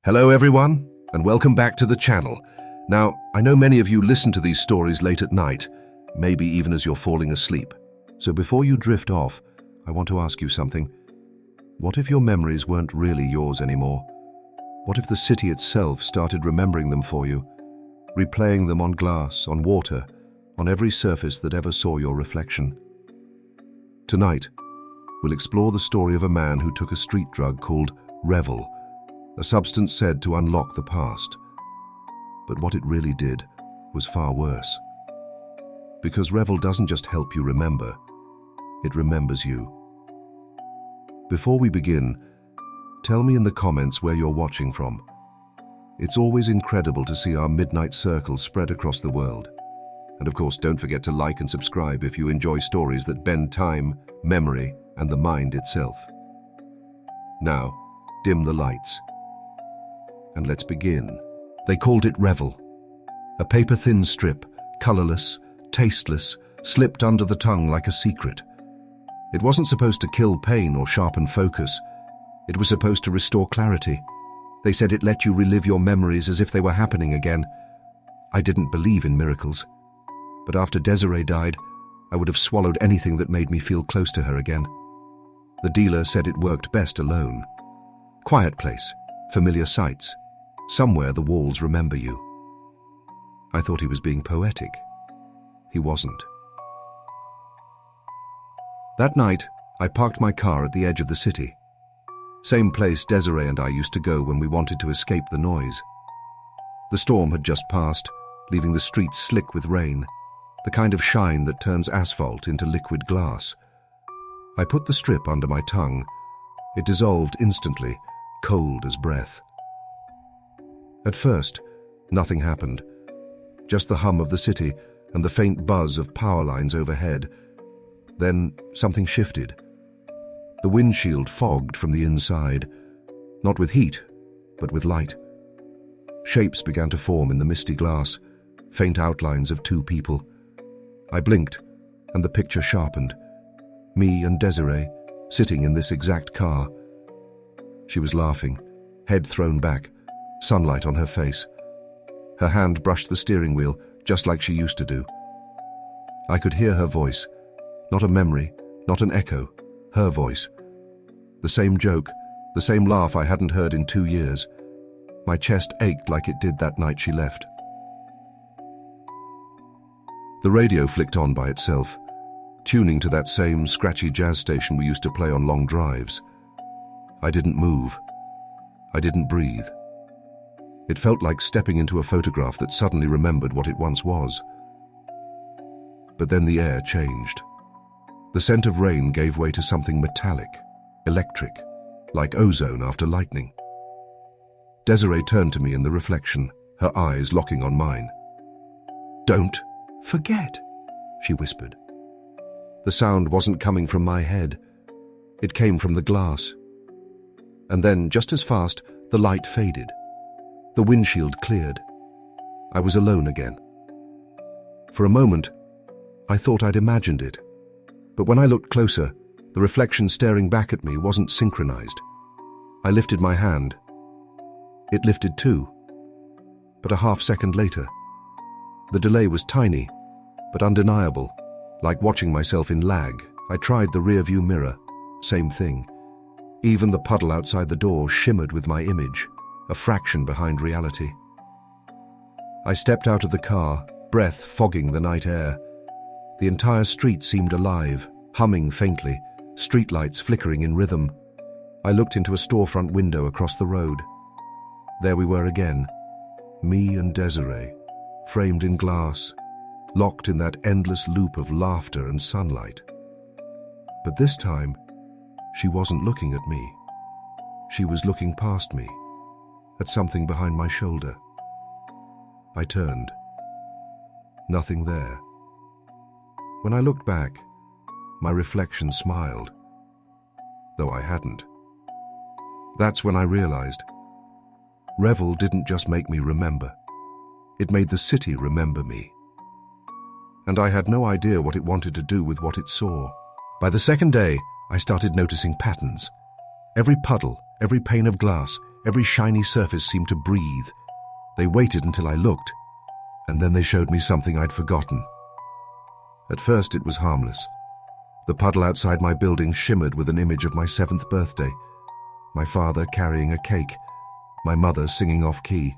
Hello everyone, and welcome back to the channel. Now, I know many of you listen to these stories late at night, maybe even as you're falling asleep. So before you drift off, I want to ask you something. What if your memories weren't really yours anymore? What if the city itself started remembering them for you, replaying them on glass, on water, on every surface that ever saw your reflection? Tonight, we'll explore the story of a man who took a street drug called Revel, a substance said to unlock the past. But what it really did was far worse. Because Revel doesn't just help you remember, it remembers you. Before we begin, tell me in the comments where you're watching from. It's always incredible to see our midnight circle spread across the world. And of course, don't forget to like and subscribe if you enjoy stories that bend time, memory, and the mind itself. Now, dim the lights. And let's begin. They called it Revel. A paper-thin strip, colorless, tasteless, slipped under the tongue like a secret. It wasn't supposed to kill pain or sharpen focus. It was supposed to restore clarity. They said it let you relive your memories as if they were happening again. I didn't believe in miracles. But after Desiree died, I would have swallowed anything that made me feel close to her again. The dealer said it worked best alone. Quiet place, familiar sights. Somewhere the walls remember you. I thought he was being poetic. He wasn't. That night, I parked my car at the edge of the city. Same place Desiree and I used to go when we wanted to escape the noise. The storm had just passed, leaving the streets slick with rain, the kind of shine that turns asphalt into liquid glass. I put the strip under my tongue. It dissolved instantly, cold as breath. At first, nothing happened. Just the hum of the city and the faint buzz of power lines overhead. Then something shifted. The windshield fogged from the inside, not with heat, but with light. Shapes began to form in the misty glass, faint outlines of two people. I blinked, and the picture sharpened. Me and Desiree, sitting in this exact car. She was laughing, head thrown back, sunlight on her face. Her hand brushed the steering wheel, just like she used to do. I could hear her voice, not a memory, not an echo, her voice. The same joke, the same laugh I hadn't heard in 2 years. My chest ached like it did that night she left. The radio flicked on by itself, tuning to that same scratchy jazz station we used to play on long drives. I didn't move. I didn't breathe. It felt like stepping into a photograph that suddenly remembered what it once was. But then the air changed. The scent of rain gave way to something metallic, electric, like ozone after lightning. Desiree turned to me in the reflection, her eyes locking on mine. "Don't forget," she whispered. The sound wasn't coming from my head. It came from the glass. And then, just as fast, the light faded. The windshield cleared. I was alone again. For a moment, I thought I'd imagined it. But when I looked closer, the reflection staring back at me wasn't synchronized. I lifted my hand. It lifted too. But a half-second later. The delay was tiny, but undeniable. Like watching myself in lag, I tried the rear-view mirror. Same thing. Even the puddle outside the door shimmered with my image, a fraction behind reality. I stepped out of the car, breath fogging the night air. The entire street seemed alive, humming faintly, streetlights flickering in rhythm. I looked into a storefront window across the road. There we were again, me and Desiree, framed in glass, locked in that endless loop of laughter and sunlight. But this time, she wasn't looking at me. She was looking past me, at something behind my shoulder. I turned. Nothing there. When I looked back, my reflection smiled, though I hadn't. That's when I realized Revel didn't just make me remember. It made the city remember me. And I had no idea what it wanted to do with what it saw. By the second day, I started noticing patterns. Every puddle, every pane of glass, Every shiny surface seemed to breathe. They waited until I looked, and then they showed me something I'd forgotten. At first it was harmless. The puddle outside my building shimmered with an image of my 7th birthday, my father carrying a cake, my mother singing off-key.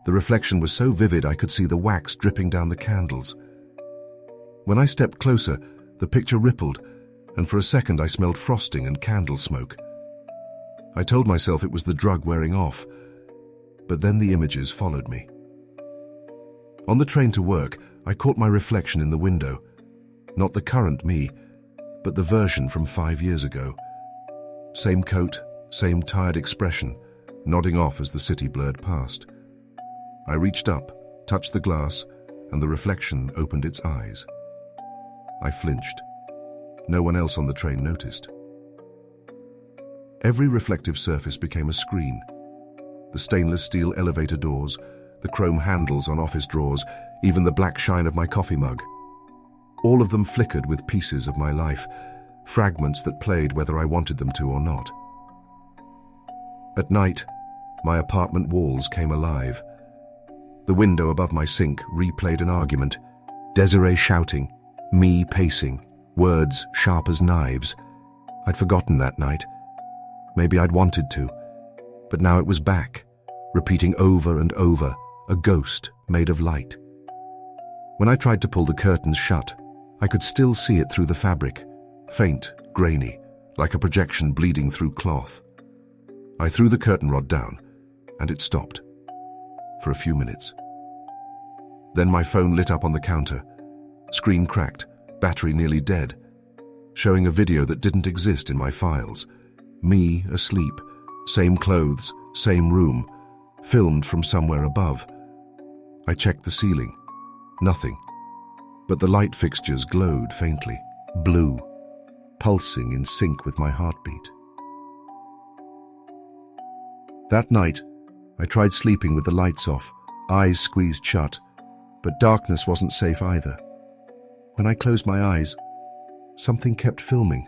The reflection was so vivid I could see the wax dripping down the candles. When I stepped closer, the picture rippled, and for a second I smelled frosting and candle smoke. I told myself it was the drug wearing off, but then the images followed me. On the train to work, I caught my reflection in the window. Not the current me, but the version from 5 years ago. Same coat, same tired expression, nodding off as the city blurred past. I reached up, touched the glass, and the reflection opened its eyes. I flinched. No one else on the train noticed. Every reflective surface became a screen. The stainless steel elevator doors, the chrome handles on office drawers, even the black shine of my coffee mug. All of them flickered with pieces of my life, fragments that played whether I wanted them to or not. At night, my apartment walls came alive. The window above my sink replayed an argument, Desiree shouting, me pacing, words sharp as knives. I'd forgotten that night. Maybe I'd wanted to, but now it was back, repeating over and over, a ghost made of light. When I tried to pull the curtains shut, I could still see it through the fabric, faint, grainy, like a projection bleeding through cloth. I threw the curtain rod down, and it stopped. For a few minutes. Then my phone lit up on the counter, screen cracked, battery nearly dead, showing a video that didn't exist in my files. Me asleep, same clothes, same room, filmed from somewhere above. I checked the ceiling. Nothing. But the light fixtures glowed faintly, blue, pulsing in sync with my heartbeat. That night, I tried sleeping with the lights off, eyes squeezed shut, but darkness wasn't safe either. When I closed my eyes, something kept filming.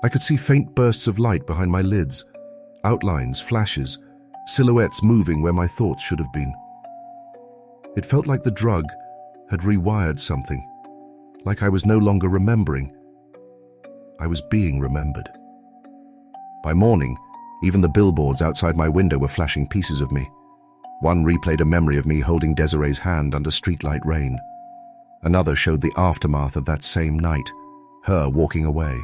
I could see faint bursts of light behind my lids, outlines, flashes, silhouettes moving where my thoughts should have been. It felt like the drug had rewired something, like I was no longer remembering. I was being remembered. By morning, even the billboards outside my window were flashing pieces of me. One replayed a memory of me holding Desiree's hand under streetlight rain. Another showed the aftermath of that same night, her walking away.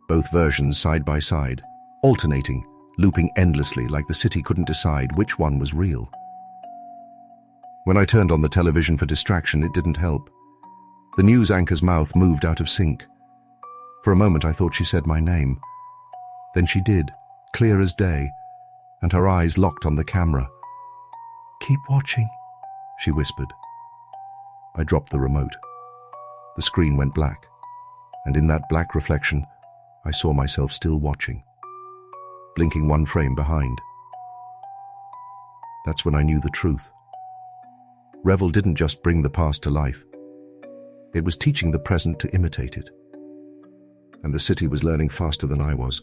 Both versions side by side, alternating, looping endlessly like the city couldn't decide which one was real. When I turned on the television for distraction, it didn't help. The news anchor's mouth moved out of sync. For a moment I thought she said my name. Then she did, clear as day, and her eyes locked on the camera. "Keep watching," she whispered. I dropped the remote. The screen went black, and in that black reflection, I saw myself still watching, blinking one frame behind. That's when I knew the truth. Revel didn't just bring the past to life. It was teaching the present to imitate it. And the city was learning faster than I was.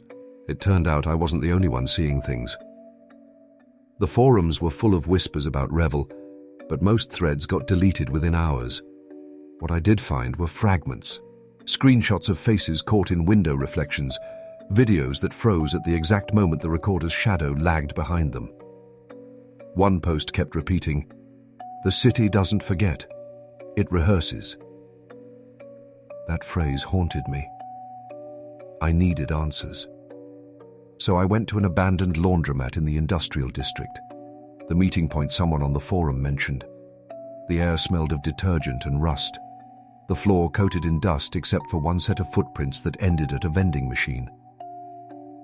It turned out I wasn't the only one seeing things. The forums were full of whispers about Revel, but most threads got deleted within hours. What I did find were fragments, screenshots of faces caught in window reflections, videos that froze at the exact moment the recorder's shadow lagged behind them. One post kept repeating, "The city doesn't forget, it rehearses." That phrase haunted me. I needed answers. So I went to an abandoned laundromat in the industrial district, the meeting point someone on the forum mentioned. The air smelled of detergent and rust, the floor coated in dust except for one set of footprints that ended at a vending machine.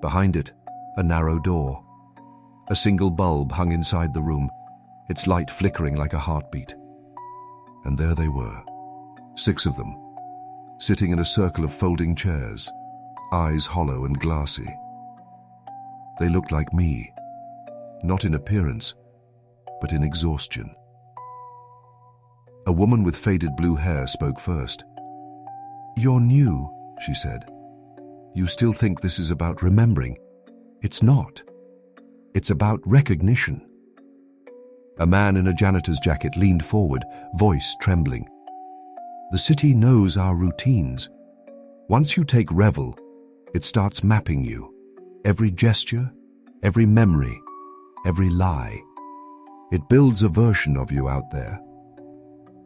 Behind it, a narrow door. A single bulb hung inside the room, its light flickering like a heartbeat. And there they were, 6 of them, sitting in a circle of folding chairs, eyes hollow and glassy. They looked like me, not in appearance, but in exhaustion. A woman with faded blue hair spoke first. "You're new," she said. "You still think this is about remembering. It's not. It's about recognition. A man in a janitor's jacket leaned forward, voice trembling. The city knows our routines. Once you take Revel, it starts mapping you. Every gesture, every memory, every lie. It builds a version of you out there.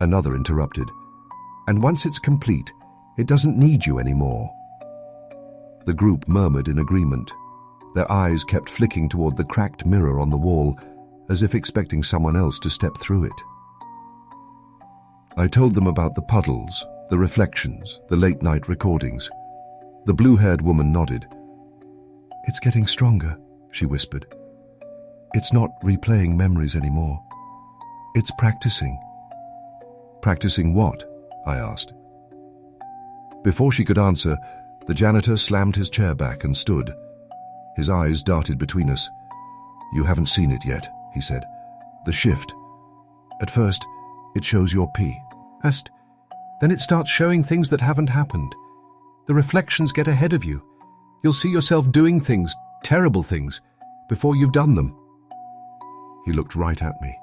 Another interrupted. And once it's complete, it doesn't need you anymore. The group murmured in agreement. Their eyes kept flicking toward the cracked mirror on the wall, as if expecting someone else to step through it. I told them about the puddles, the reflections, the late-night recordings. The blue-haired woman nodded. "It's getting stronger," she whispered. "It's not replaying memories anymore. It's practicing." "Practicing what?" I asked. Before she could answer, the janitor slammed his chair back and stood. His eyes darted between us. "You haven't seen it yet," he said. "The shift. At first, it shows your pee. Then it starts showing things that haven't happened. The reflections get ahead of you. You'll see yourself doing things, terrible things, before you've done them." He looked right at me.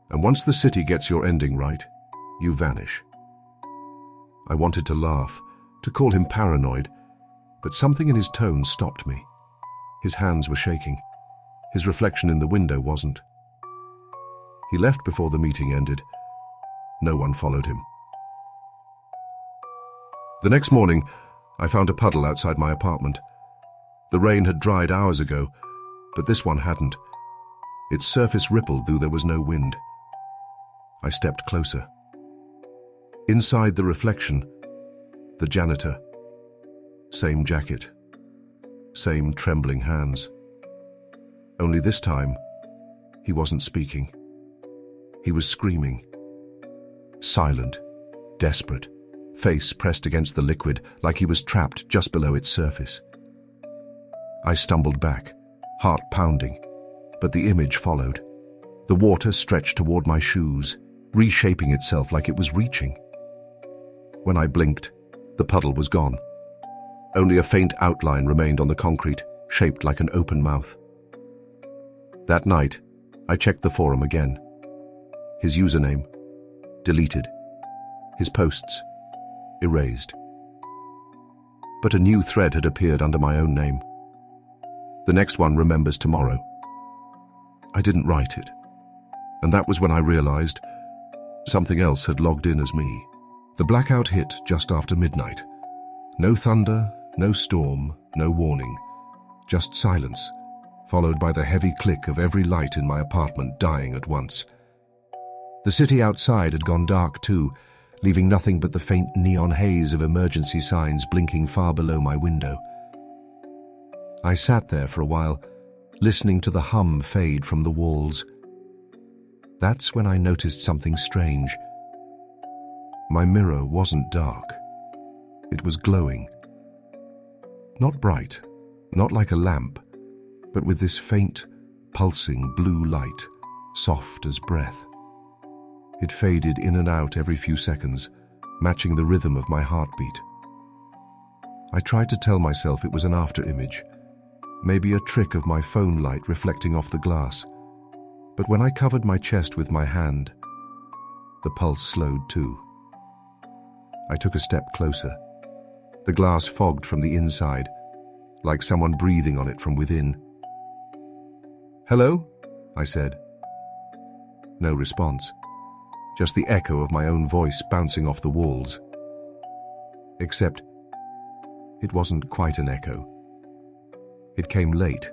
"And once the city gets your ending right, you vanish." I wanted to laugh, to call him paranoid, but something in his tone stopped me. His hands were shaking. His reflection in the window wasn't. He left before the meeting ended. No one followed him. The next morning, I found a puddle outside my apartment. The rain had dried hours ago, but this one hadn't. Its surface rippled though there was no wind. I stepped closer. Inside the reflection, the janitor. Same jacket. Same trembling hands. Only this time, he wasn't speaking. He was screaming. Silent, desperate, face pressed against the liquid like he was trapped just below its surface. I stumbled back, heart pounding, but the image followed. The water stretched toward my shoes, reshaping itself like it was reaching. When I blinked, the puddle was gone. Only a faint outline remained on the concrete, shaped like an open mouth. That night, I checked the forum again. His username, deleted. His posts, erased. But a new thread had appeared under my own name. The next one remembers tomorrow. I didn't write it, and that was when I realized something else had logged in as me. The blackout hit just after midnight. No thunder, no storm, no warning. Just silence, followed by the heavy click of every light in my apartment dying at once. The city outside had gone dark too, leaving nothing but the faint neon haze of emergency signs blinking far below my window. I sat there for a while, listening to the hum fade from the walls. That's when I noticed something strange. My mirror wasn't dark. It was glowing. Not bright, not like a lamp, but with this faint, pulsing blue light, soft as breath. It faded in and out every few seconds, matching the rhythm of my heartbeat. I tried to tell myself it was an after-image, maybe a trick of my phone light reflecting off the glass. But when I covered my chest with my hand, the pulse slowed too. I took a step closer. The glass fogged from the inside, like someone breathing on it from within. "Hello?" I said. No response. Just the echo of my own voice bouncing off the walls. Except, it wasn't quite an echo. It came late,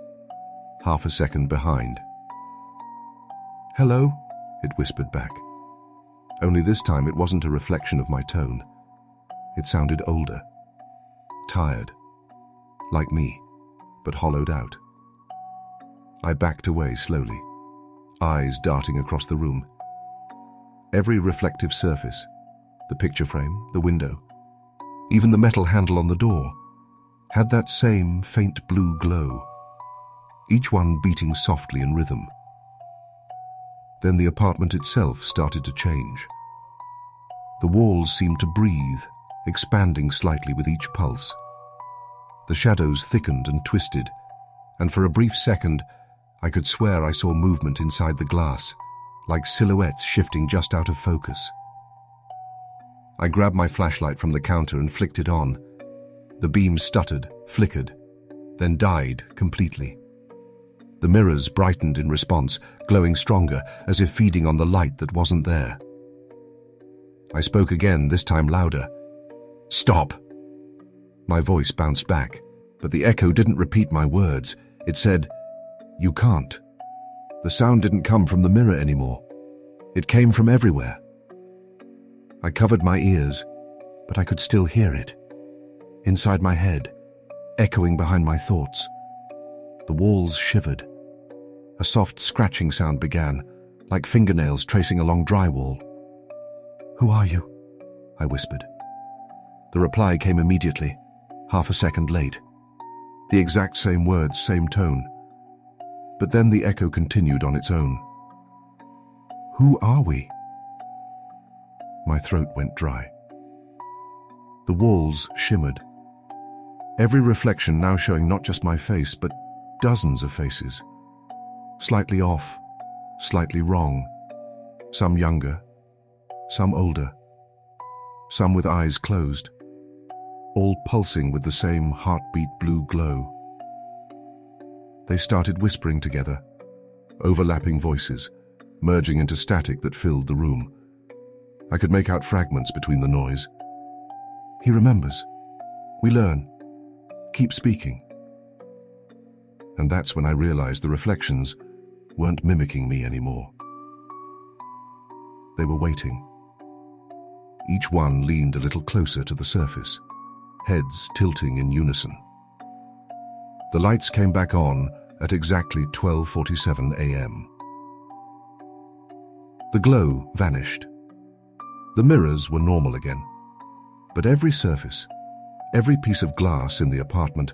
half a second behind. "Hello?" it whispered back. Only this time it wasn't a reflection of my tone. It sounded older, tired, like me, but hollowed out. I backed away slowly, eyes darting across the room. Every reflective surface, the picture frame, the window, even the metal handle on the door, had that same faint blue glow, each one beating softly in rhythm. Then the apartment itself started to change. The walls seemed to breathe, expanding slightly with each pulse. The shadows thickened and twisted, and for a brief second, I could swear I saw movement inside the glass, like silhouettes shifting just out of focus. I grabbed my flashlight from the counter and flicked it on. The beam stuttered, flickered, then died completely. The mirrors brightened in response, glowing stronger, as if feeding on the light that wasn't there. I spoke again, this time louder. "Stop!" My voice bounced back, but the echo didn't repeat my words. It said, "You can't." The sound didn't come from the mirror anymore. It came from everywhere. I covered my ears, but I could still hear it. Inside my head, echoing behind my thoughts. The walls shivered. A soft scratching sound began, like fingernails tracing along drywall. "Who are you?" I whispered. The reply came immediately, half a second late. The exact same words, same tone. But then the echo continued on its own. "Who are we?" My throat went dry. The walls shimmered. Every reflection now showing not just my face, but dozens of faces. Slightly off, slightly wrong. Some younger, some older. Some with eyes closed. All pulsing with the same heartbeat blue glow. They started whispering together, overlapping voices, merging into static that filled the room. I could make out fragments between the noise. "He remembers. We learn. Keep speaking." And that's when I realized the reflections weren't mimicking me anymore. They were waiting. Each one leaned a little closer to the surface, heads tilting in unison. The lights came back on at exactly 12:47 a.m. The glow vanished. The mirrors were normal again, but every surface, every piece of glass in the apartment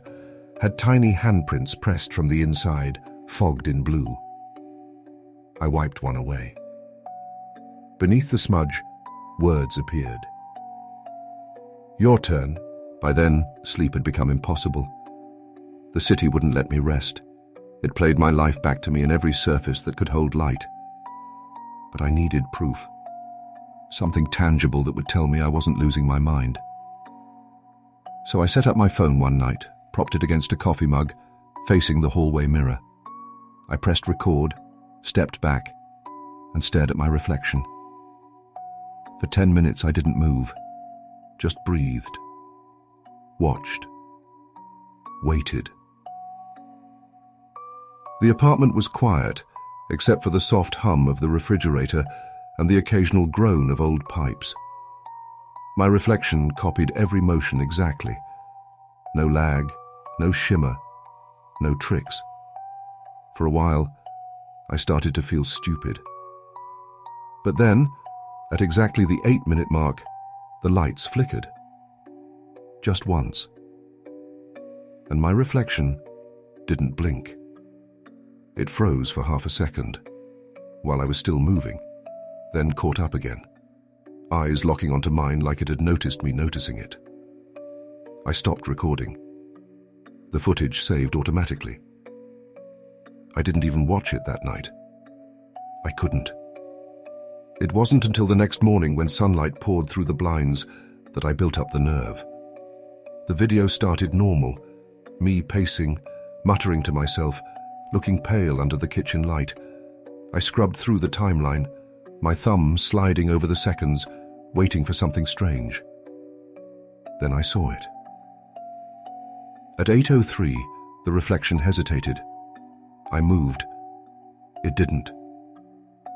had tiny handprints pressed from the inside, fogged in blue. I wiped one away. Beneath the smudge, words appeared. "Your turn." By then, sleep had become impossible. The city wouldn't let me rest. It played my life back to me in every surface that could hold light. But I needed proof. Something tangible that would tell me I wasn't losing my mind. So I set up my phone one night, propped it against a coffee mug, facing the hallway mirror. I pressed record, stepped back, and stared at my reflection. For 10 minutes I didn't move, just breathed, watched, waited. The apartment was quiet, except for the soft hum of the refrigerator and the occasional groan of old pipes. My reflection copied every motion exactly. No lag, no shimmer, no tricks. For a while, I started to feel stupid. But then, at exactly the 8-minute mark, the lights flickered. Just once. And my reflection didn't blink. It froze for half a second, while I was still moving, then caught up again, eyes locking onto mine like it had noticed me noticing it. I stopped recording. The footage saved automatically. I didn't even watch it that night. I couldn't. It wasn't until the next morning when sunlight poured through the blinds that I built up the nerve. The video started normal, me pacing, muttering to myself, looking pale under the kitchen light. I scrubbed through the timeline, my thumb sliding over the seconds, waiting for something strange. Then I saw it. At 8:03, the reflection hesitated. I moved. It didn't.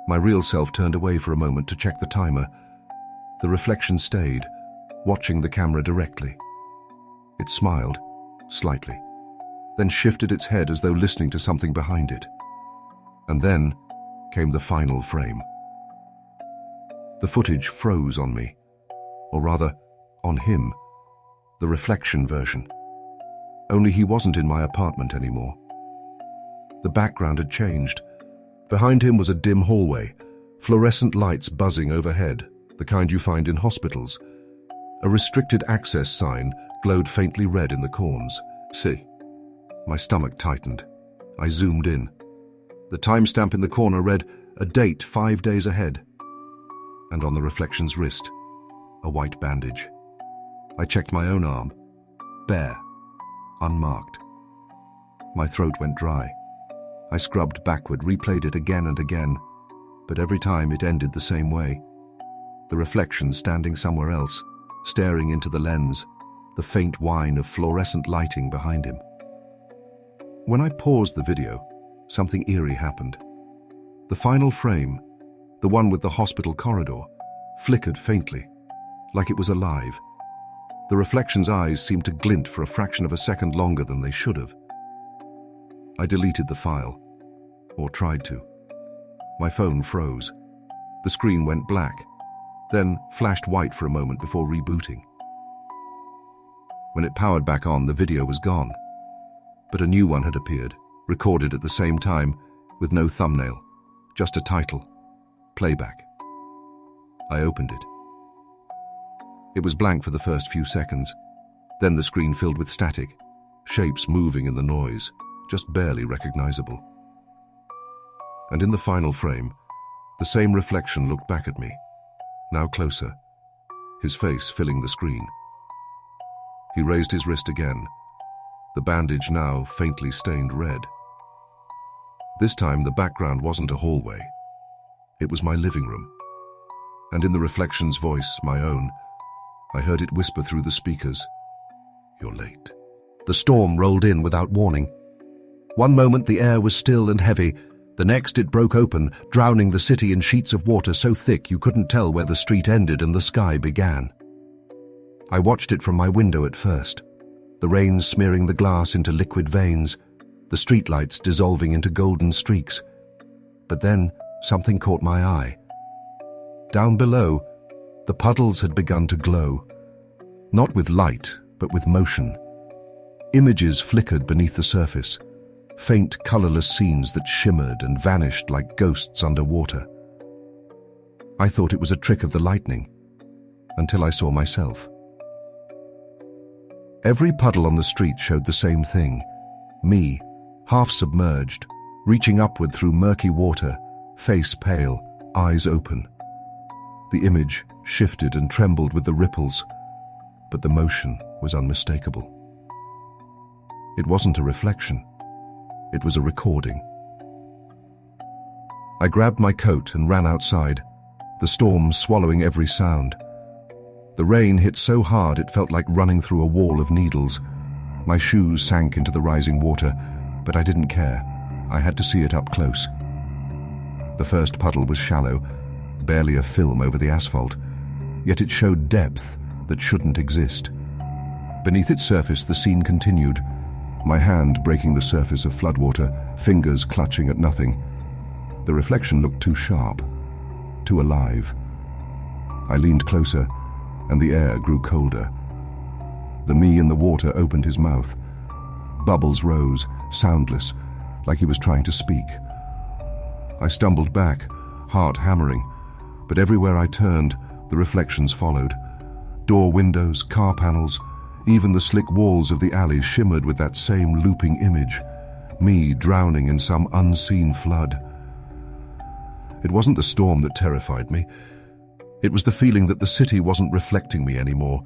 My real self turned away for a moment to check the timer. The reflection stayed, watching the camera directly. It smiled, slightly, then shifted its head as though listening to something behind it. And then came the final frame. The footage froze on me, or rather, on him, the reflection version. Only he wasn't in my apartment anymore. The background had changed. Behind him was a dim hallway, fluorescent lights buzzing overhead, the kind you find in hospitals. A restricted access sign glowed faintly red in the corners. See? My stomach tightened. I zoomed in. The timestamp in the corner read a date 5 days ahead. And on the reflection's wrist, a white bandage. I checked my own arm. Bare. Unmarked. My throat went dry. I scrubbed backward, replayed it again and again, but every time it ended the same way. The reflection standing somewhere else, staring into the lens, the faint whine of fluorescent lighting behind him. When I paused the video, something eerie happened. The final frame, the one with the hospital corridor, flickered faintly, like it was alive. The reflection's eyes seemed to glint for a fraction of a second longer than they should have. I deleted the file, or tried to. My phone froze. The screen went black, then flashed white for a moment before rebooting. When it powered back on, the video was gone, but a new one had appeared, recorded at the same time, with no thumbnail, just a title, Playback. I opened it. It was blank for the first few seconds. Then the screen filled with static, shapes moving in the noise, just barely recognizable. And in the final frame, the same reflection looked back at me, now closer, his face filling the screen. He raised his wrist again, the bandage now faintly stained red. This time the background wasn't a hallway. It was my living room. And in the reflection's voice, my own, I heard it whisper through the speakers, "You're late." The storm rolled in without warning. One moment the air was still and heavy, the next it broke open, drowning the city in sheets of water so thick you couldn't tell where the street ended and the sky began. I watched it from my window at first, the rain smearing the glass into liquid veins, the streetlights dissolving into golden streaks. But then something caught my eye. Down below, the puddles had begun to glow, not with light, but with motion. Images flickered beneath the surface, faint, colorless scenes that shimmered and vanished like ghosts underwater. I thought it was a trick of the lightning, until I saw myself. Every puddle on the street showed the same thing, me, half submerged, reaching upward through murky water, face pale, eyes open. The image shifted and trembled with the ripples, but the motion was unmistakable. It wasn't a reflection. It was a recording. I grabbed my coat and ran outside, the storm swallowing every sound. The rain hit so hard it felt like running through a wall of needles. My shoes sank into the rising water, but I didn't care. I had to see it up close. The first puddle was shallow, barely a film over the asphalt, yet it showed depth that shouldn't exist. Beneath its surface, the scene continued, my hand breaking the surface of floodwater, fingers clutching at nothing. The reflection looked too sharp, too alive. I leaned closer, and the air grew colder. The me in the water opened his mouth. Bubbles rose, soundless, like he was trying to speak. I stumbled back, heart hammering, but everywhere I turned, the reflections followed. Door windows, car panels, even the slick walls of the alley shimmered with that same looping image, me drowning in some unseen flood. It wasn't the storm that terrified me. It was the feeling that the city wasn't reflecting me anymore.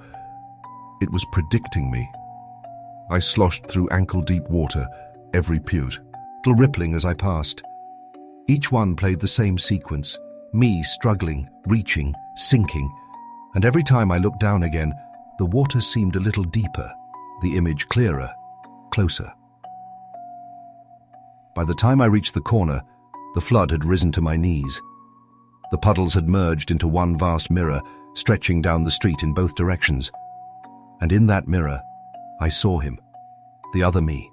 It was predicting me. I sloshed through ankle-deep water, every pute, little rippling as I passed. Each one played the same sequence, me struggling, reaching, sinking, and every time I looked down again, the water seemed a little deeper, the image clearer, closer. By the time I reached the corner, the flood had risen to my knees. The puddles had merged into one vast mirror, stretching down the street in both directions. And in that mirror, I saw him, the other me,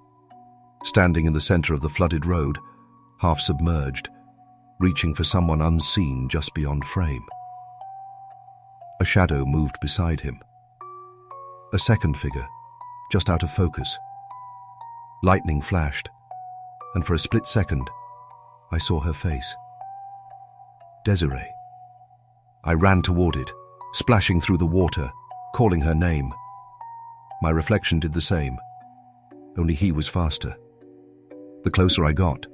standing in the center of the flooded road, half submerged, reaching for someone unseen just beyond frame. A shadow moved beside him. A second figure, just out of focus. Lightning flashed, and for a split second, I saw her face. Desiree. I ran toward it, splashing through the water, calling her name. My reflection did the same, only he was faster. The closer I got,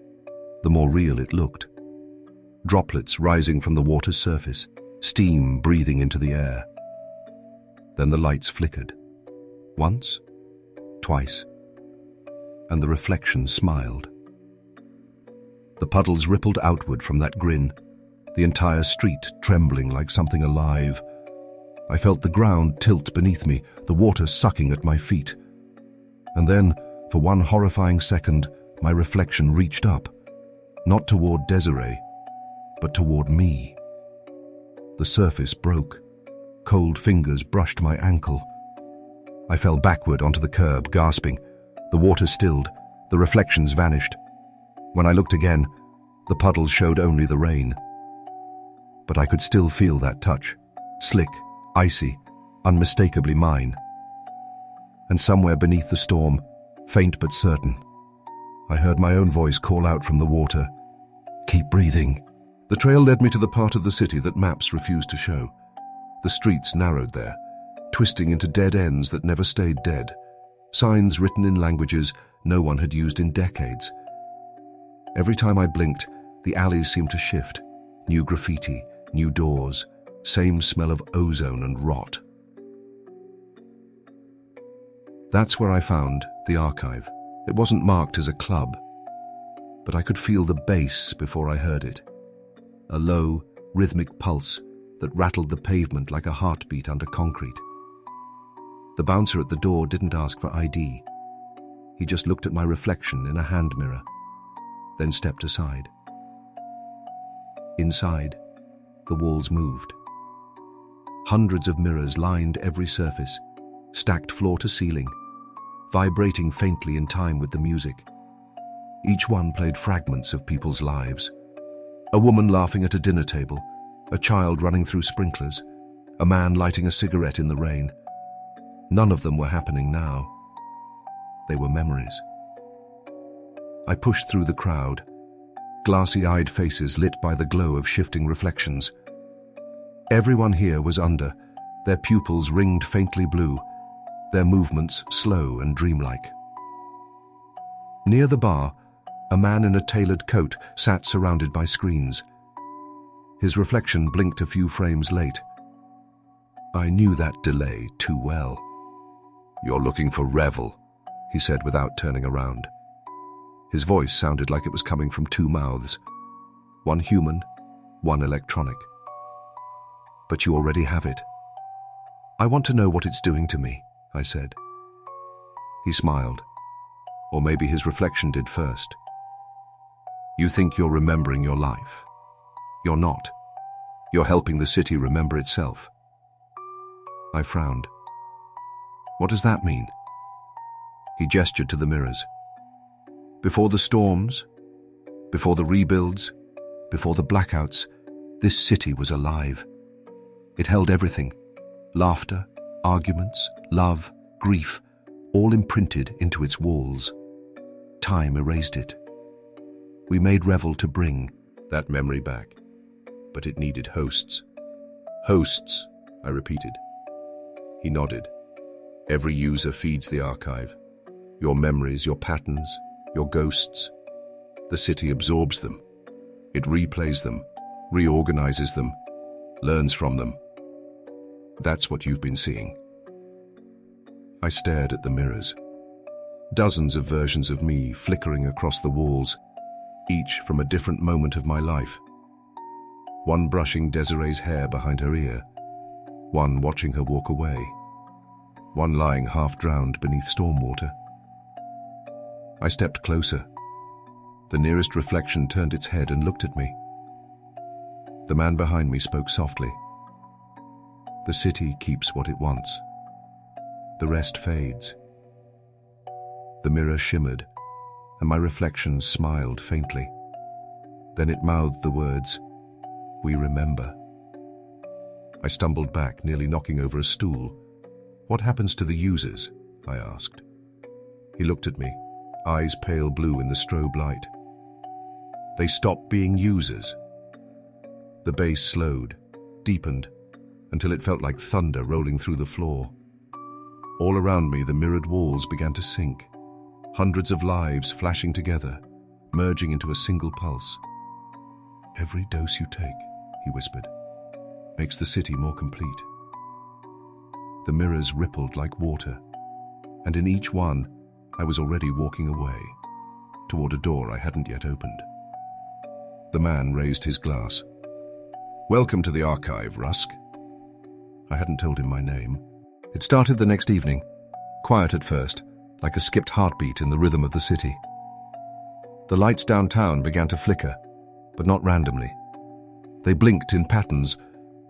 the more real it looked. Droplets rising from the water's surface, steam breathing into the air. Then the lights flickered. Once, twice, and the reflection smiled. The puddles rippled outward from that grin, the entire street trembling like something alive. I felt the ground tilt beneath me, the water sucking at my feet. And then, for one horrifying second, my reflection reached up, not toward Desiree, but toward me. The surface broke. Cold fingers brushed my ankle. I fell backward onto the curb, gasping. The water stilled. The reflections vanished. When I looked again, the puddles showed only the rain. But I could still feel that touch, slick, icy, unmistakably mine. And somewhere beneath the storm, faint but certain, I heard my own voice call out from the water, "Keep breathing." The trail led me to the part of the city that maps refused to show. The streets narrowed there, twisting into dead ends that never stayed dead, signs written in languages no one had used in decades. Every time I blinked, the alleys seemed to shift. New graffiti, new doors, same smell of ozone and rot. That's where I found the archive. It wasn't marked as a club, but I could feel the bass before I heard it. A low, rhythmic pulse that rattled the pavement like a heartbeat under concrete. The bouncer at the door didn't ask for ID. He just looked at my reflection in a hand mirror, then stepped aside. Inside, the walls moved. Hundreds of mirrors lined every surface, stacked floor to ceiling, vibrating faintly in time with the music. Each one played fragments of people's lives. A woman laughing at a dinner table, a child running through sprinklers, a man lighting a cigarette in the rain. None of them were happening now. They were memories. I pushed through the crowd, glassy-eyed faces lit by the glow of shifting reflections. Everyone here was under, their pupils ringed faintly blue, their movements slow and dreamlike. Near the bar, a man in a tailored coat sat surrounded by screens. His reflection blinked a few frames late. I knew that delay too well. "You're looking for Revel," he said without turning around. His voice sounded like it was coming from two mouths, one human, one electronic. "But you already have it." "I want to know what it's doing to me," I said. He smiled, or maybe his reflection did first. "You think you're remembering your life. You're not. You're helping the city remember itself." I frowned. "What does that mean?" He gestured to the mirrors. Before the storms, before the rebuilds, before the blackouts, this city was alive. It held everything: laughter, arguments, love, grief, all imprinted into its walls. Time erased it. We made Revel to bring that memory back, but it needed hosts. "Hosts," I repeated. He nodded. "Every user feeds the archive. Your memories, your patterns, your ghosts. The city absorbs them. It replays them, reorganizes them, learns from them. That's what you've been seeing." I stared at the mirrors. Dozens of versions of me flickering across the walls, each from a different moment of my life. One brushing Desiree's hair behind her ear, one watching her walk away, one lying half-drowned beneath stormwater. I stepped closer. The nearest reflection turned its head and looked at me. The man behind me spoke softly. "The city keeps what it wants. The rest fades." The mirror shimmered, and my reflection smiled faintly. Then it mouthed the words, "We remember." I stumbled back, nearly knocking over a stool. "What happens to the users?" I asked. He looked at me, eyes pale blue in the strobe light. "They stop being users." The bass slowed, deepened, until it felt like thunder rolling through the floor. All around me, the mirrored walls began to sink, hundreds of lives flashing together, merging into a single pulse. "Every dose you take," he whispered, "makes the city more complete." The mirrors rippled like water, and in each one, I was already walking away, toward a door I hadn't yet opened. The man raised his glass. "Welcome to the archive, Rusk." I hadn't told him my name. It started the next evening, quiet at first, like a skipped heartbeat in the rhythm of the city. The lights downtown began to flicker, but not randomly. They blinked in patterns,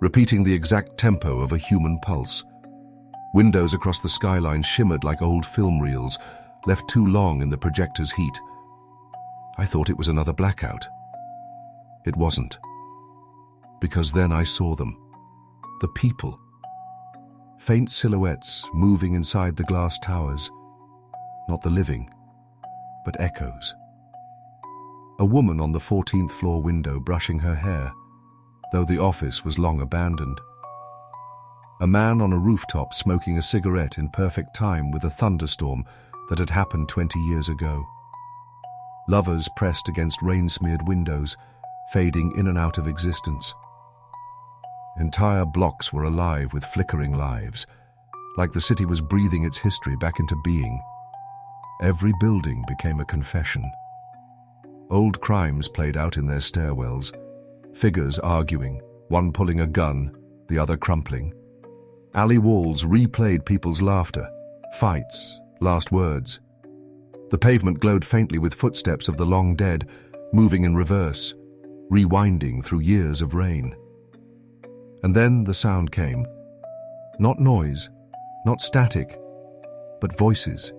repeating the exact tempo of a human pulse. Windows across the skyline shimmered like old film reels, left too long in the projector's heat. I thought it was another blackout. It wasn't. Because then I saw them. The people. Faint silhouettes moving inside the glass towers. Not the living, but echoes. A woman on the 14th floor window brushing her hair, though the office was long abandoned. A man on a rooftop smoking a cigarette in perfect time with a thunderstorm that had happened 20 years ago. Lovers pressed against rain-smeared windows, fading in and out of existence. Entire blocks were alive with flickering lives, like the city was breathing its history back into being. Every building became a confession. Old crimes played out in their stairwells, figures arguing, one pulling a gun, the other crumpling. Alley walls replayed people's laughter, fights, last words. The pavement glowed faintly with footsteps of the long dead, moving in reverse, rewinding through years of rain. And then the sound came. Not noise, not static, but voices.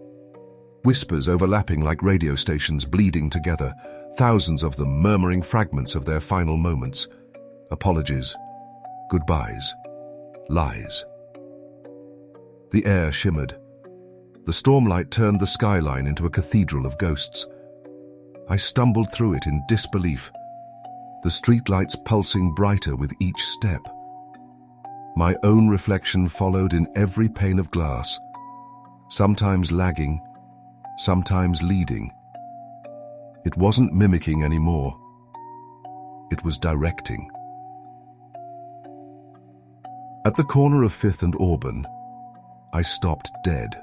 Whispers overlapping like radio stations bleeding together, thousands of them murmuring fragments of their final moments. Apologies, goodbyes, lies. The air shimmered. The stormlight turned the skyline into a cathedral of ghosts. I stumbled through it in disbelief, the streetlights pulsing brighter with each step. My own reflection followed in every pane of glass, sometimes lagging, sometimes leading. It wasn't mimicking anymore. It was directing. At the corner of 5th and Auburn, I stopped dead.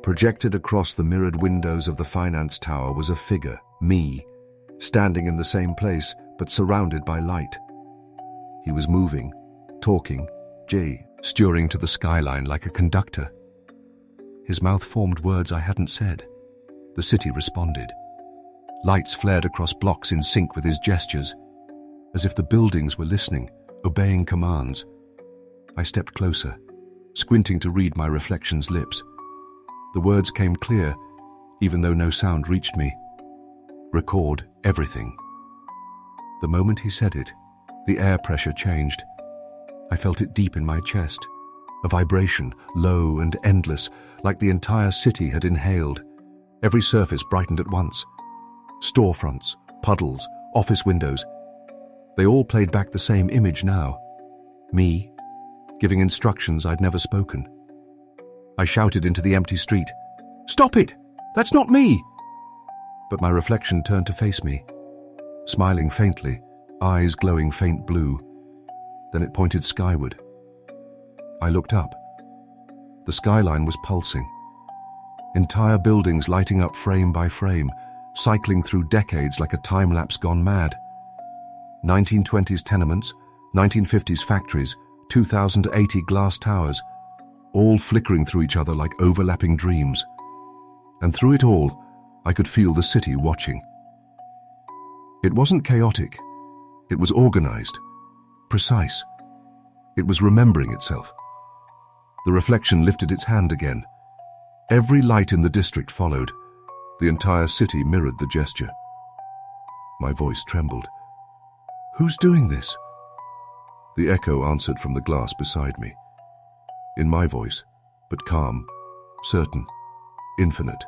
Projected across the mirrored windows of the finance tower was a figure, me, standing in the same place but surrounded by light. He was moving, talking, gesturing to the skyline like a conductor. His mouth formed words I hadn't said. The city responded. Lights flared across blocks in sync with his gestures, as if the buildings were listening, obeying commands. I stepped closer, squinting to read my reflection's lips. The words came clear, even though no sound reached me. Record everything. The moment he said it, the air pressure changed. I felt it deep in my chest, a vibration, low and endless, like the entire city had inhaled. Every surface brightened at once. Storefronts, puddles, office windows. They all played back the same image now. Me, giving instructions I'd never spoken. I shouted into the empty street, "Stop it! That's not me!" But my reflection turned to face me, smiling faintly, eyes glowing faint blue. Then it pointed skyward. I looked up. The skyline was pulsing. Entire buildings lighting up frame by frame, cycling through decades like a time-lapse gone mad. 1920s tenements, 1950s factories, 2080 glass towers, all flickering through each other like overlapping dreams. And through it all, I could feel the city watching. It wasn't chaotic. It was organized, precise. It was remembering itself. The reflection lifted its hand again. Every light in the district followed. The entire city mirrored the gesture. My voice trembled. "Who's doing this?" The echo answered from the glass beside me. In my voice, but calm, certain, infinite.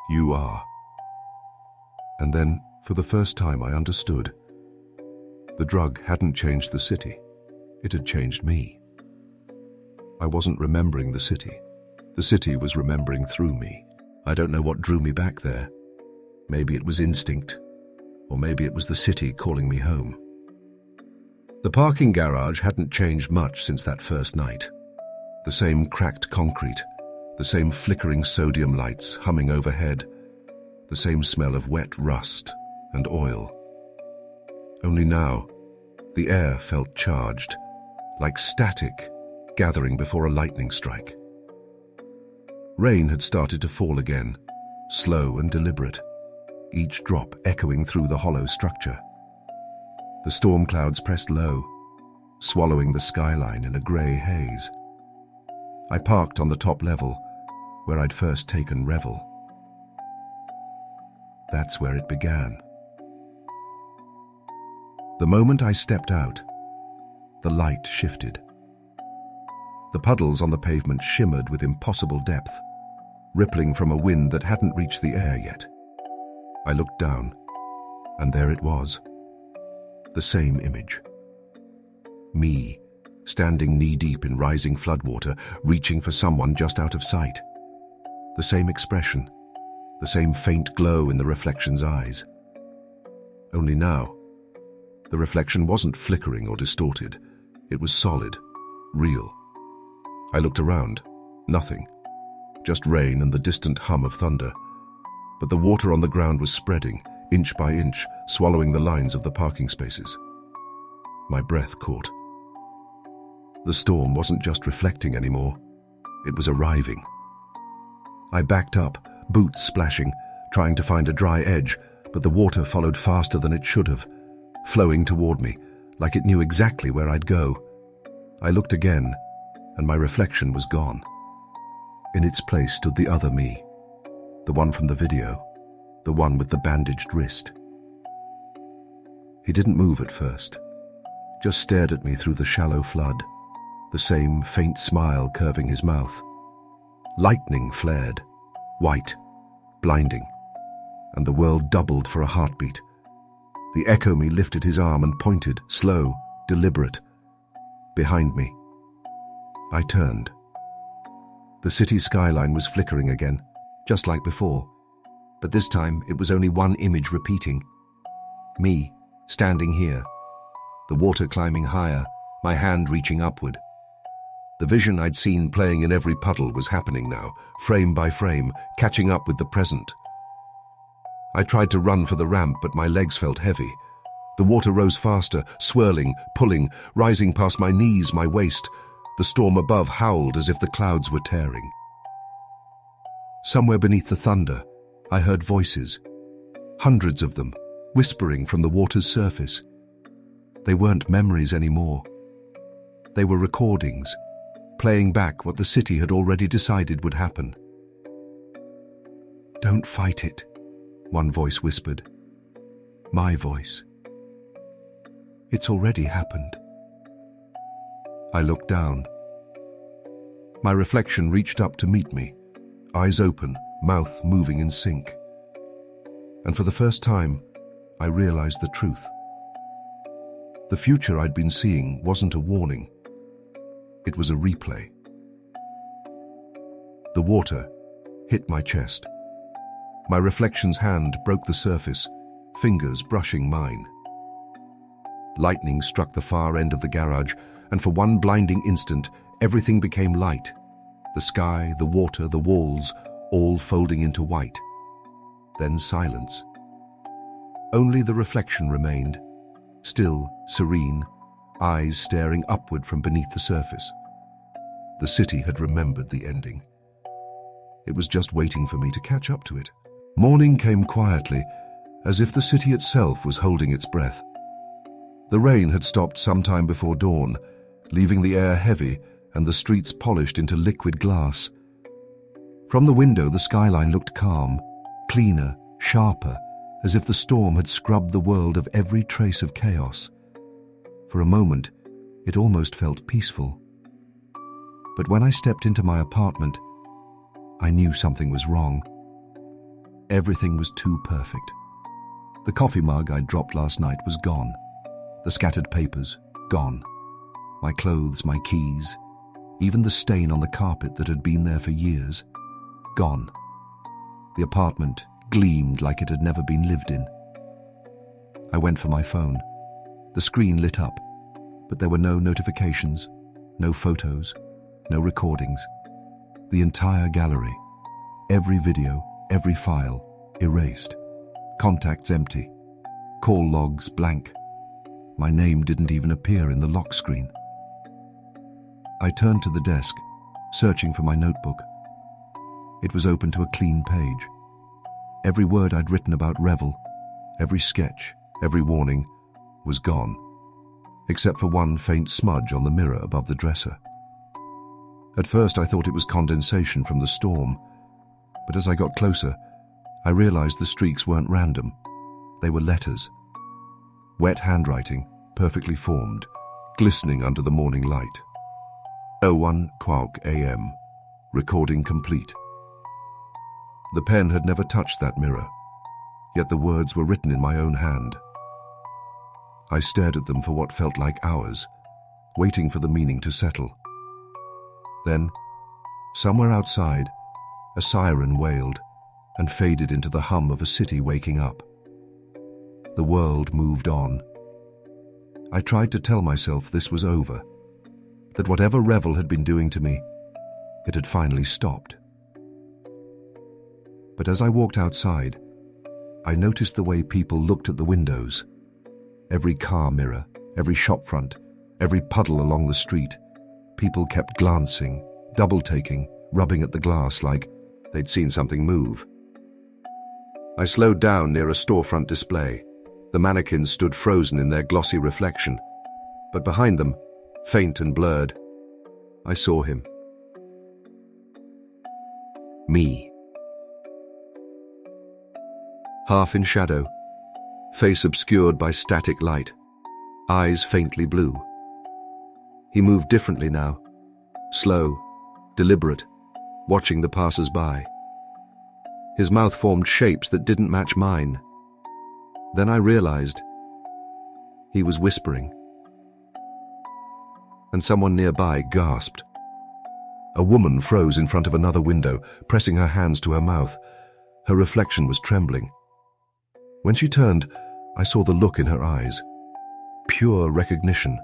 "You are." And then, for the first time, I understood. The drug hadn't changed the city. It had changed me. I wasn't remembering the city. The city was remembering through me. I don't know what drew me back there. Maybe it was instinct, or maybe it was the city calling me home. The parking garage hadn't changed much since that first night. The same cracked concrete, the same flickering sodium lights humming overhead, the same smell of wet rust and oil. Only now, the air felt charged, like static gathering before a lightning strike. Rain had started to fall again, slow and deliberate, each drop echoing through the hollow structure. The storm clouds pressed low, swallowing the skyline in a grey haze. I parked on the top level, where I'd first taken Revel. That's where it began. The moment I stepped out, the light shifted. The puddles on the pavement shimmered with impossible depth, rippling from a wind that hadn't reached the air yet. I looked down, and there it was. The same image. Me, standing knee-deep in rising floodwater, reaching for someone just out of sight. The same expression, the same faint glow in the reflection's eyes. Only now, the reflection wasn't flickering or distorted. It was solid, real. I looked around. Nothing. Just rain and the distant hum of thunder. But the water on the ground was spreading, inch by inch, swallowing the lines of the parking spaces. My breath caught. The storm wasn't just reflecting anymore. It was arriving. I backed up, boots splashing, trying to find a dry edge, but the water followed faster than it should have, flowing toward me, like it knew exactly where I'd go. I looked again, and my reflection was gone. In its place stood the other me, the one from the video, the one with the bandaged wrist. He didn't move at first, just stared at me through the shallow flood, the same faint smile curving his mouth. Lightning flared, white, blinding, and the world doubled for a heartbeat. The echo me lifted his arm and pointed, slow, deliberate, behind me. I turned. The city skyline was flickering again, just like before, but this time it was only one image repeating. Me, standing here, the water climbing higher, my hand reaching upward. The vision I'd seen playing in every puddle was happening now, frame by frame, catching up with the present. I tried to run for the ramp, but my legs felt heavy. The water rose faster, swirling, pulling, rising past my knees, my waist. The storm above howled as if the clouds were tearing. Somewhere beneath the thunder, I heard voices, hundreds of them, whispering from the water's surface. They weren't memories anymore. They were recordings, playing back what the city had already decided would happen. "Don't fight it," one voice whispered. My voice. "It's already happened." I looked down. My reflection reached up to meet me, eyes open, mouth moving in sync. And for the first time, I realized the truth. The future I'd been seeing wasn't a warning. It was a replay. The water hit my chest. My reflection's hand broke the surface, fingers brushing mine. Lightning struck the far end of the garage, and for one blinding instant, everything became light. The sky, the water, the walls, all folding into white. Then silence. Only the reflection remained, still, serene, eyes staring upward from beneath the surface. The city had remembered the ending. It was just waiting for me to catch up to it. Morning came quietly, as if the city itself was holding its breath. The rain had stopped sometime before dawn, leaving the air heavy and the streets polished into liquid glass. From the window, the skyline looked calm, cleaner, sharper, as if the storm had scrubbed the world of every trace of chaos. For a moment, it almost felt peaceful. But when I stepped into my apartment, I knew something was wrong. Everything was too perfect. The coffee mug I dropped last night was gone. The scattered papers, gone. My clothes, my keys, even the stain on the carpet that had been there for years, gone. The apartment, gleamed like it had never been lived in. I went for my phone. The screen lit up, but there were no notifications, no photos, no recordings. The entire gallery, every video, every file, erased. Contacts empty. Call logs blank. My name didn't even appear in the lock screen. I turned to the desk, searching for my notebook. It was open to a clean page. Every word I'd written about Revel, every sketch, every warning, was gone, except for one faint smudge on the mirror above the dresser. At first I thought it was condensation from the storm, but as I got closer, I realized the streaks weren't random. They were letters. Wet handwriting, perfectly formed, glistening under the morning light. 01:00 a.m. Recording complete. The pen had never touched that mirror, yet the words were written in my own hand. I stared at them for what felt like hours, waiting for the meaning to settle. Then, somewhere outside, a siren wailed and faded into the hum of a city waking up. The world moved on. I tried to tell myself this was over, that whatever Revel had been doing to me, it had finally stopped. But as I walked outside, I noticed the way people looked at the windows. Every car mirror, every shopfront, every puddle along the street, people kept glancing, double-taking, rubbing at the glass like they'd seen something move. I slowed down near a storefront display. The mannequins stood frozen in their glossy reflection, but behind them, faint and blurred, I saw him. Me. Half in shadow, face obscured by static light, eyes faintly blue. He moved differently now, slow, deliberate, watching the passers-by. His mouth formed shapes that didn't match mine. Then I realized he was whispering. And someone nearby gasped. A woman froze in front of another window, pressing her hands to her mouth. Her reflection was trembling. When she turned, I saw the look in her eyes. Pure recognition.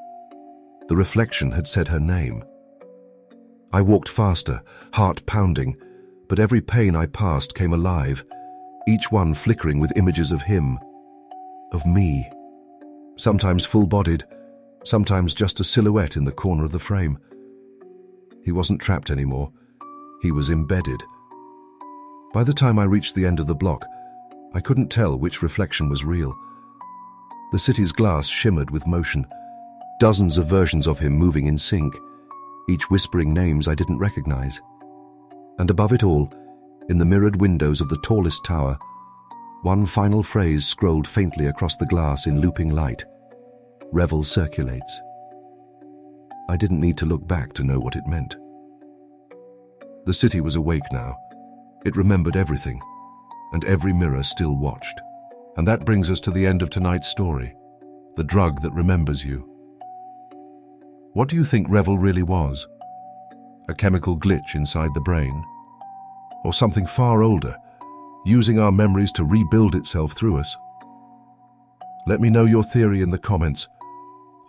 The reflection had said her name. I walked faster, heart pounding, but every pane I passed came alive, each one flickering with images of him, of me. Sometimes full-bodied, sometimes just a silhouette in the corner of the frame. He wasn't trapped anymore. He was embedded. By the time I reached the end of the block, I couldn't tell which reflection was real. The city's glass shimmered with motion, dozens of versions of him moving in sync, each whispering names I didn't recognize. And above it all, in the mirrored windows of the tallest tower, one final phrase scrolled faintly across the glass in looping light. Revel circulates. I didn't need to look back to know what it meant. The city was awake now. It remembered everything, and every mirror still watched. And that brings us to the end of tonight's story, the drug that remembers you. What do you think Revel really was? A chemical glitch inside the brain? Or something far older, using our memories to rebuild itself through us? Let me know your theory in the comments.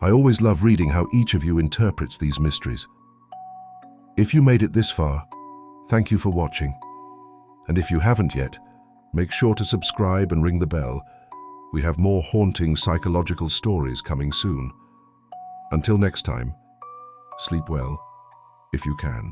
I always love reading how each of you interprets these mysteries. If you made it this far, thank you for watching. And if you haven't yet, make sure to subscribe and ring the bell. We have more haunting psychological stories coming soon. Until next time, sleep well, if you can.